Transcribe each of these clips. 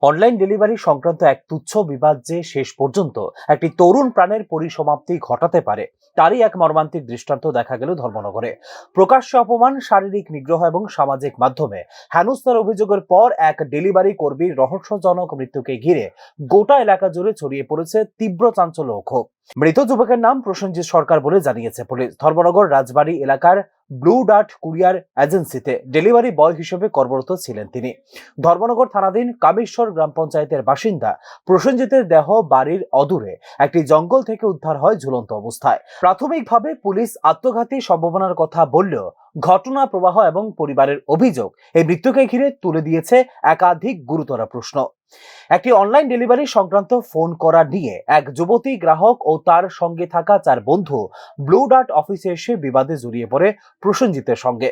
Online delivery সংক্রান্ত এক তুচ্ছ বিবাদ যে শেষ পর্যন্ত একটি তরুণ প্রাণের পরিসমাপ্তি ঘটাতে পারে, তারই এক মর্মান্তিক দৃষ্টান্ত দেখা গেল ধর্মনগরে। প্রকাশ্য অপমান, শারীরিক নিগ্রহ এবং সামাজিক মাধ্যমে হেনস্থার অভিযোগের পর এক ডেলিভারি কর্মীর রহস্যজনক মৃত্যুকে ঘিরে গোটা এলাকা জুড়ে ছড়িয়ে পড়েছে তীব্র চাঞ্চল্য ও ক্ষোভ। মৃত যুবকের নাম প্রসেনজিৎ সরকার বলে জানিয়েছে পুলিশ। ধর্মনগর রাজবাড়ী এলাকার ব্লু ডার্ট কুরিয়ার এজেন্সিতে ডেলিভারি বয় হিসেবে কর্মরত ছিলেন তিনি। ধর্মনগর থানাধীন কামেশ্বর গ্রাম পঞ্চায়েতের বাসিন্দা প্রসেনজিতের দেহ বাড়ির অদূরে একটি জঙ্গল থেকে উদ্ধার হয় ঝুলন্ত অবস্থায়। প্রাথমিকভাবে পুলিশ আত্মঘাতী সম্ভাবনার কথা বললেও ঘটনা প্রবাহ এবং পরিবারের অভিযোগ এই মৃত্যুকে ঘিরে তুলে দিয়েছে একাধিক গুরুতর প্রশ্ন। একটি অনলাইন ডেলিভারি সংক্রান্ত ফোন করা নিয়ে এক যুবতী গ্রাহক ও তার সঙ্গে থাকা 4 বন্ধু ব্লু ডার্ট অফিসে এসে বিবাদে জড়িয়ে পড়ে প্রসেনজিতের সঙ্গে।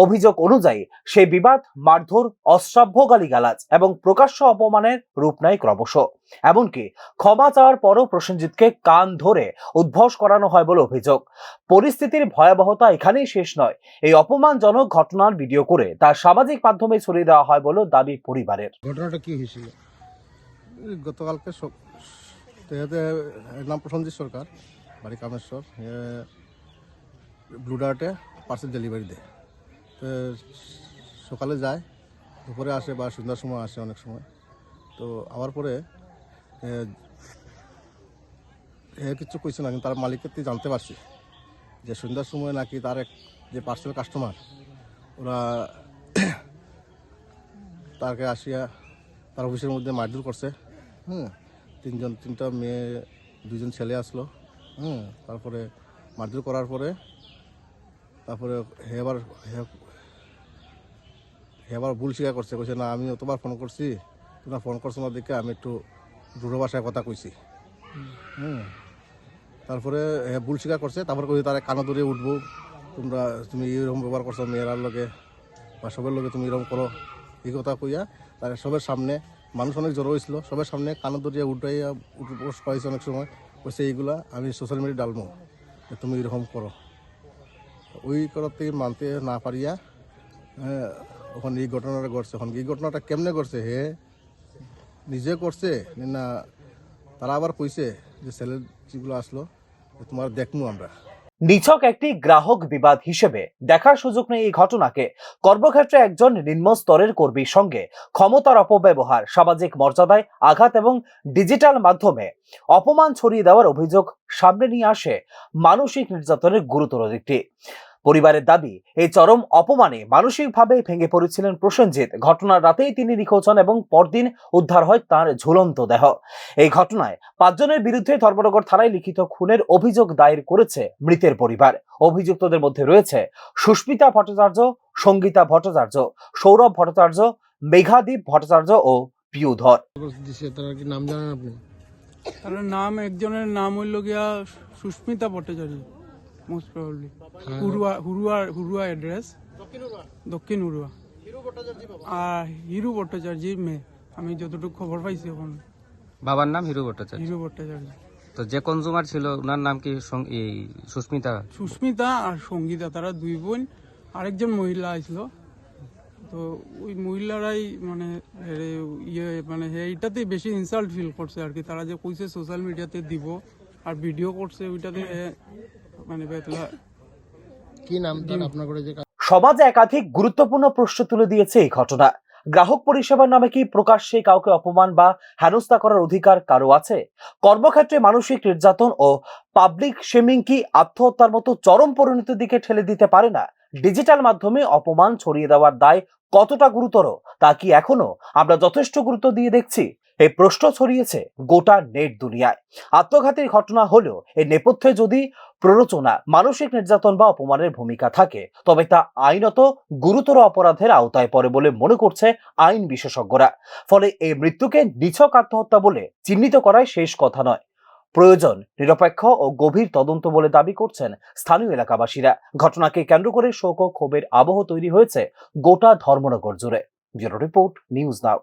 অভিযোগ অনুযায়ী সেই বিবাদ মারধর, অশ্রাব্য গালিগালাজ এবং প্রকাশ্য অপমানের রূপ নেয় ক্রমশ। এমনকি ক্ষমা চাওয়ার পরও প্রসেনজিৎকে কান ধরে উদ্ভস করানো হয় বলে অভিযোগ। পরিস্থিতির ভয়াবহতা এখানেই শেষ নয়। এই অপমানজনক ঘটনার ভিডিও করে তা সামাজিক মাধ্যমে ছড়িয়ে দেওয়া হয় বলে দাবি পরিবারের। ঘটনাটা কি হয়েছিল? গতকালকে নাম প্রসেনজিৎ সরকার, বাড়ি কামেশ্বর। ব্লু ডার্টে পার্সেল ডেলিভারি দেয়। তো সকালে যায়, দুপুরে আসে বা সন্ধ্যার সময় আসে অনেক সময়। তো আবার পরে কিছু কইছে না, কিন্তু তার মালিকের থেকে জানতে পারছি যে সন্ধ্যার সময় নাকি তার এক যে পার্সেল কাস্টমার, ওরা তাকে আসিয়া তার অফিসের মধ্যে মারধর করছে। তিনটা মেয়ে, 2জন ছেলে আসলো। তারপরে মারধর করার পরে তারপরে হে আবার ভুল স্বীকার করছে, কইছে না আমি অতবার ফোন করছি, তোমরা ফোন করছো না দেখে আমি একটু দূর ভাষায় কথা কইছি। তারপরে হে ভুল স্বীকার করছে, তারপরে কইছে তারা কানো ধরে উঠবো, তুমি এরকম ব্যবহার করছো মেয়েরার লগে বা সবের লগে, তুমি এরকম করো, এই কথা কইয়া তার সবের সামনে, মানুষ অনেক জড়ো হয়েছিল, সবের সামনে কানো ধরিয়া উঠাইয়া পোস্ট পাইছে অনেক সময়। কইছে এইগুলা আমি সোশ্যাল মিডিয়া ডালবো, তুমি এরকম করো। ওই করার থেকে মানতে না পারিয়া ওখানে এই ঘটনাটা ঘটছে। এখন এই ঘটনাটা কেমনে করছে, হে নিজে করছে না তারা আবার কইছে যে ছেলের যেগুলো আসলো তোমার দেখমু আমরা। নিছক একটি গ্রাহক বিবাদ হিসেবে দেখার সুযোগ নেই এই ঘটনাকে। কর্মক্ষেত্রে একজন নিম্ন স্তরের কর্মীর সঙ্গে ক্ষমতার অপব্যবহার, সামাজিক মর্যাদায় আঘাত এবং ডিজিটাল মাধ্যমে অপমান ছড়িয়ে দেওয়ার অভিযোগ সামনে নিয়ে আসে মানসিক নির্যাতনের গুরুতর দিকটি। পরিবারের দাবি, এই চরম অপমানে মানসিকভাবে ভেঙে পড়েছিলেন প্রসেনজিৎ। ঘটনার রাতেই তিনি নিখোঁজ হন এবং পরদিন উদ্ধার হয় তার ঝুলন্ত দেহ। এই ঘটনায় 5 জনের বিরুদ্ধে ধর্মনগর থানায় লিখিত খুনের অভিযোগ দায়ের করেছে মৃতের পরিবার। অভিযুক্তদের মধ্যে রয়েছে সুস্মিতা ভট্টাচার্য, সঙ্গীতা ভট্টাচার্য, সৌরভ ভট্টাচার্য, মেঘাদীপ ভট্টাচার্য ও পিউ ধর। নাম জানেন আপনি? তার নাম, একজনের নাম হইল গিয়া Sushmita Bhattacharya, most probably Hurua address, দক্ষিণ হুরুয়া। আর হিরু ভট্টাচার্যের মেয়ে, আমি যতটুকু খবর পাইছি এখন। বাবার নাম হিরু ভট্টাচার্য। হিরু ভট্টাচার্য। তো যে কনজুমার ছিল ওনার নাম কি? সুস্মিতা আর সঙ্গীতা, তারা 2 বোন। আরেকজন মহিলা আসছিল, তো ওই মহিলারাই মানে এইটাতে বেশি ইনসাল্ট ফিল করছে আর কি। তারা যে কইছে সোশ্যাল মিডিয়াতে দিব আর ভিডিও করছে, ওইটাতে মানে কি নাম আপনার করে যে সমাজে একাধিক গুরুত্বপূর্ণ প্রশ্ন তুলে দিয়েছে এই ঘটনা। গ্রাহক পরিষেবার নামে কি প্রকাশ্যে কাউকে অপমান বা হেনস্থা করার অধিকার কারো আছে? কর্মক্ষেত্রে মানসিক নির্যাতন ও পাবলিক শেমিং কি আত্মহত্যার মতো চরম পরিণতির দিকে ঠেলে দিতে পারে না? ডিজিটাল মাধ্যমে অপমান ছড়িয়ে দেওয়ার দায় কতটা গুরুতর, তা কি এখনো আমরা যথেষ্ট গুরুত্ব দিয়ে দেখছি? এই প্রশ্ন ছড়িয়েছে গোটা নেট দুনিয়ায়। আত্মঘাতীর ঘটনা হলেও এর নেপথ্যে যদি প্ররোচনা, মানসিক নির্যাতন বা অপমানের ভূমিকা থাকে, তবে তা আইনত গুরুতর অপরাধের আওতায় পড়ে বলে মনে করছে আইন বিশেষজ্ঞরা। ফলে এই মৃত্যুকে নিছক আত্মহত্যা বলে চিহ্নিত করাই শেষ কথা নয়, প্রয়োজন নিরপেক্ষ ও গভীর তদন্ত বলে দাবি করছেন স্থানীয় এলাকাবাসীরা। ঘটনাকে কেন্দ্র করে শোক ও ক্ষোভের আবহ তৈরি হয়েছে গোটা ধর্মনগর জুড়ে। Bureau report, news now.